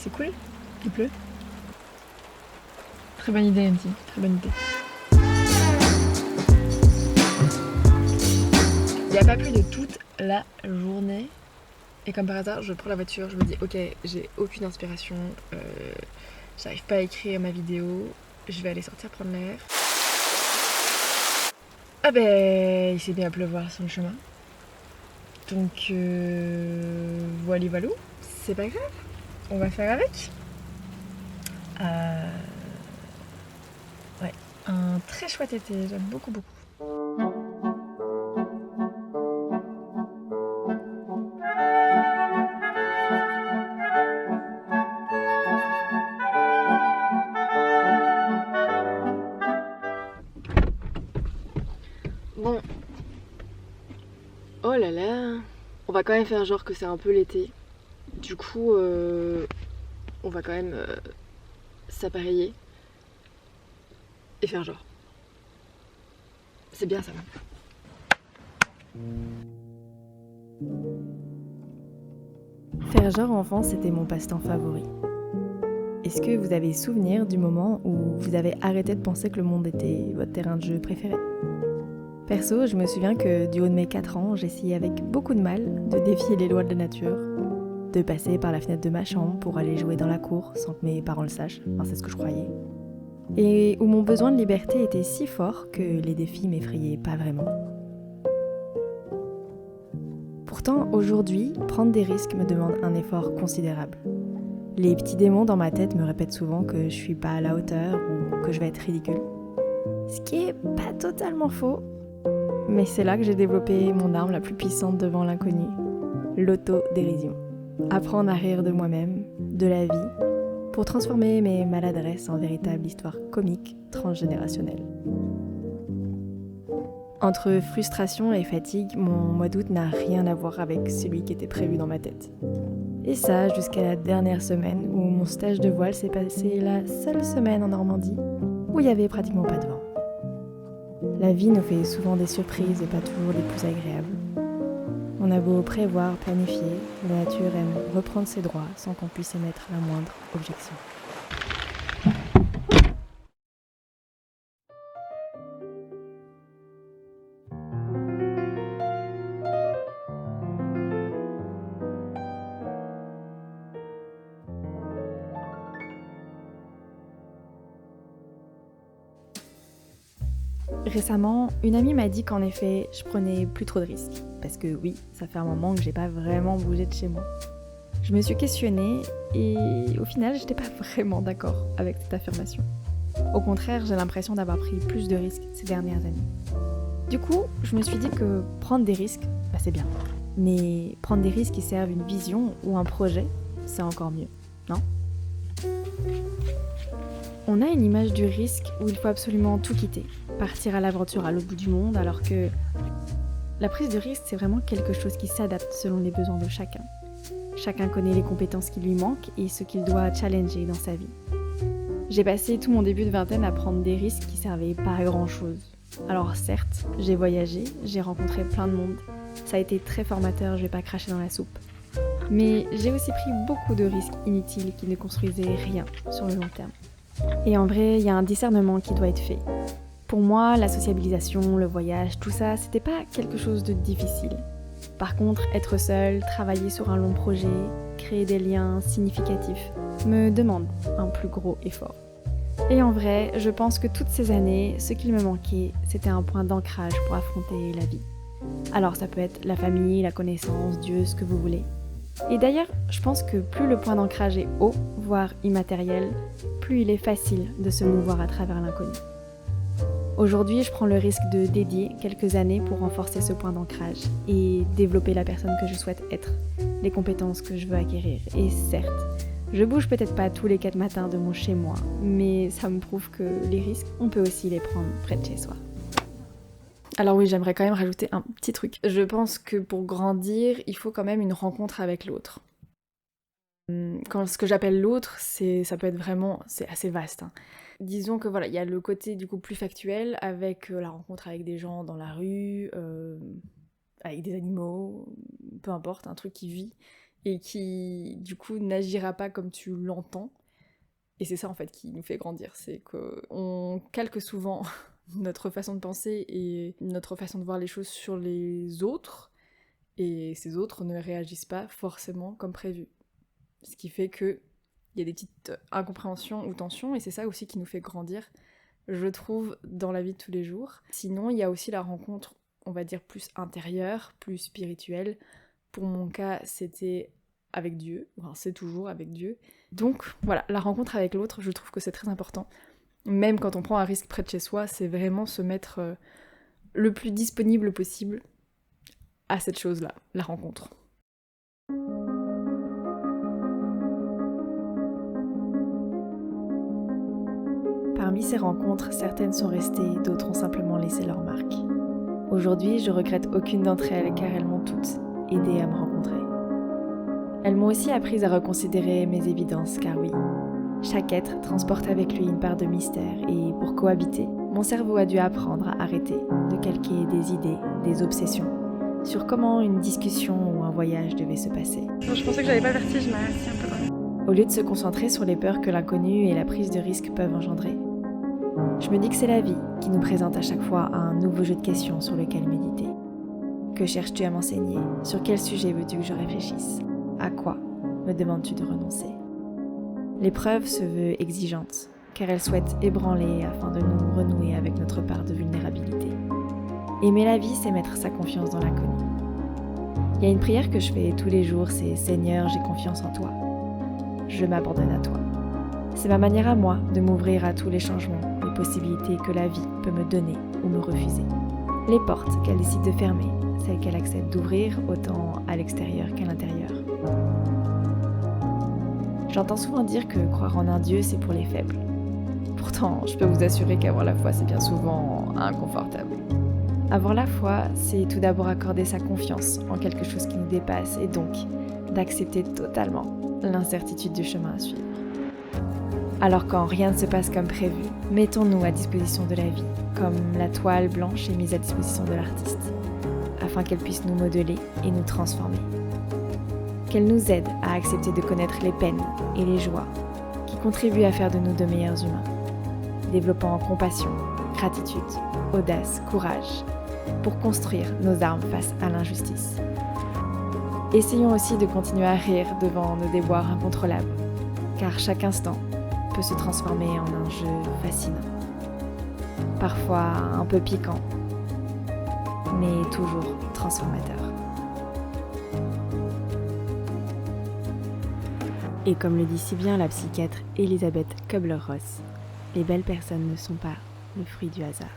C'est cool. Il pleut. Très bonne idée, Andy. Très bonne idée. Il n'y a pas plu de toute la journée. Et comme par hasard, je prends la voiture, je me dis ok, j'ai aucune inspiration, j'arrive pas à écrire ma vidéo, je vais aller sortir prendre l'air. Ah ben, il s'est bien à pleuvoir sur le chemin. Donc voilà, c'est pas grave, on va faire avec. Ouais, un très chouette été, j'aime beaucoup. Bon, oh là là, on va quand même faire genre que c'est un peu l'été. Du coup, on va quand même s'appareiller et faire genre. C'est bien ça. Faire genre enfant, c'était mon passe-temps favori. Est-ce que vous avez souvenir du moment où vous avez arrêté de penser que le monde était votre terrain de jeu préféré ? Perso, je me souviens que du haut de mes 4 ans, j'essayais avec beaucoup de mal de défier les lois de la nature, de passer par la fenêtre de ma chambre pour aller jouer dans la cour sans que mes parents le sachent, enfin c'est ce que je croyais. Et où mon besoin de liberté était si fort que les défis m'effrayaient pas vraiment. Pourtant, aujourd'hui, prendre des risques me demande un effort considérable. Les petits démons dans ma tête me répètent souvent que je suis pas à la hauteur ou que je vais être ridicule. Ce qui est pas totalement faux, mais c'est là que j'ai développé mon arme la plus puissante devant l'inconnu, l'autodérision. Apprendre à rire de moi-même, de la vie, pour transformer mes maladresses en véritable histoire comique transgénérationnelle. Entre frustration et fatigue, mon mois d'août n'a rien à voir avec celui qui était prévu dans ma tête. Et ça jusqu'à la dernière semaine où mon stage de voile s'est passé la seule semaine en Normandie où il n'y avait pratiquement pas de vent. La vie nous fait souvent des surprises et pas toujours les plus agréables. On a beau prévoir, planifier, la nature aime reprendre ses droits sans qu'on puisse émettre la moindre objection. Récemment, une amie m'a dit qu'en effet, je prenais plus trop de risques. Parce que oui, ça fait un moment que j'ai pas vraiment bougé de chez moi. Je me suis questionnée et au final, j'étais pas vraiment d'accord avec cette affirmation. Au contraire, j'ai l'impression d'avoir pris plus de risques ces dernières années. Du coup, je me suis dit que prendre des risques, c'est bien. Mais prendre des risques qui servent une vision ou un projet, c'est encore mieux, non ? On a une image du risque où il faut absolument tout quitter, partir à l'aventure à l'autre bout du monde, alors que la prise de risque, c'est vraiment quelque chose qui s'adapte selon les besoins de chacun. Chacun connaît les compétences qui lui manquent et ce qu'il doit challenger dans sa vie. J'ai passé tout mon début de vingtaine à prendre des risques qui servaient pas à grand chose. Alors certes, j'ai voyagé, j'ai rencontré plein de monde, ça a été très formateur, je vais pas cracher dans la soupe. Mais j'ai aussi pris beaucoup de risques inutiles qui ne construisaient rien sur le long terme. Et en vrai, il y a un discernement qui doit être fait. Pour moi, la sociabilisation, le voyage, tout ça, c'était pas quelque chose de difficile. Par contre, être seul, travailler sur un long projet, créer des liens significatifs, me demande un plus gros effort. Et en vrai, je pense que toutes ces années, ce qu'il me manquait, c'était un point d'ancrage pour affronter la vie. Alors ça peut être la famille, la connaissance, Dieu, ce que vous voulez. Et d'ailleurs, je pense que plus le point d'ancrage est haut, voire immatériel, plus il est facile de se mouvoir à travers l'inconnu. Aujourd'hui, je prends le risque de dédier quelques années pour renforcer ce point d'ancrage et développer la personne que je souhaite être, les compétences que je veux acquérir. Et certes, je bouge peut-être pas tous les 4 matins de mon chez-moi, mais ça me prouve que les risques, on peut aussi les prendre près de chez soi. Alors oui, j'aimerais quand même rajouter un petit truc. Je pense que pour grandir, il faut quand même une rencontre avec l'autre. Quand ce que j'appelle l'autre, ça peut être vraiment, c'est assez vaste. Disons que voilà, il y a le côté du coup plus factuel avec la rencontre avec des gens dans la rue, avec des animaux, peu importe, un truc qui vit. et qui du coup n'agira pas comme tu l'entends. Et c'est ça en fait qui nous fait grandir, c'est qu'on calque souvent notre façon de penser et notre façon de voir les choses sur les autres, et ces autres ne réagissent pas forcément comme prévu. Ce qui fait qu'il y a des petites incompréhensions ou tensions, et c'est ça aussi qui nous fait grandir, je trouve, dans la vie de tous les jours. Sinon, il y a aussi la rencontre, on va dire, plus intérieure, plus spirituelle. Pour mon cas, c'était avec Dieu, enfin, c'est toujours avec Dieu. Donc voilà, la rencontre avec l'autre, je trouve que c'est très important. Même quand on prend un risque près de chez soi, c'est vraiment se mettre le plus disponible possible à cette chose-là, la rencontre. Parmi ces rencontres, certaines sont restées, d'autres ont simplement laissé leur marque. Aujourd'hui, je regrette aucune d'entre elles car elles m'ont toutes aidée à me rencontrer. Elles m'ont aussi appris à reconsidérer mes évidences car oui, chaque être transporte avec lui une part de mystère et pour cohabiter, mon cerveau a dû apprendre à arrêter de calquer des idées, des obsessions sur comment une discussion ou un voyage devait se passer. Je pensais que j'avais pas le vertige, mais merci un peu. Au lieu de se concentrer sur les peurs que l'inconnu et la prise de risque peuvent engendrer, je me dis que c'est la vie qui nous présente à chaque fois un nouveau jeu de questions sur lequel méditer. Que cherches-tu à m'enseigner? Sur quel sujet veux-tu que je réfléchisse? À quoi me demandes-tu de renoncer? L'épreuve se veut exigeante, car elle souhaite ébranler afin de nous renouer avec notre part de vulnérabilité. Aimer la vie, c'est mettre sa confiance dans l'inconnu. Il y a une prière que je fais tous les jours, c'est « Seigneur, j'ai confiance en toi. Je m'abandonne à toi ». C'est ma manière à moi de m'ouvrir à tous les changements, les possibilités que la vie peut me donner ou me refuser. Les portes qu'elle décide de fermer, celles qu'elle accepte d'ouvrir autant à l'extérieur qu'à l'intérieur. J'entends souvent dire que croire en un Dieu, c'est pour les faibles. Pourtant, je peux vous assurer qu'avoir la foi, c'est bien souvent inconfortable. Avoir la foi, c'est tout d'abord accorder sa confiance en quelque chose qui nous dépasse et donc d'accepter totalement l'incertitude du chemin à suivre. Alors quand rien ne se passe comme prévu, mettons-nous à disposition de la vie, comme la toile blanche est mise à disposition de l'artiste, afin qu'elle puisse nous modeler et nous transformer. Qu'elle nous aide à accepter de connaître les peines et les joies qui contribuent à faire de nous de meilleurs humains, développant compassion, gratitude, audace, courage, pour construire nos armes face à l'injustice. Essayons aussi de continuer à rire devant nos déboires incontrôlables, car chaque instant peut se transformer en un jeu fascinant. Parfois un peu piquant, mais toujours transformateur. Et comme le dit si bien la psychiatre Elisabeth Kubler-Ross, les belles personnes ne sont pas le fruit du hasard.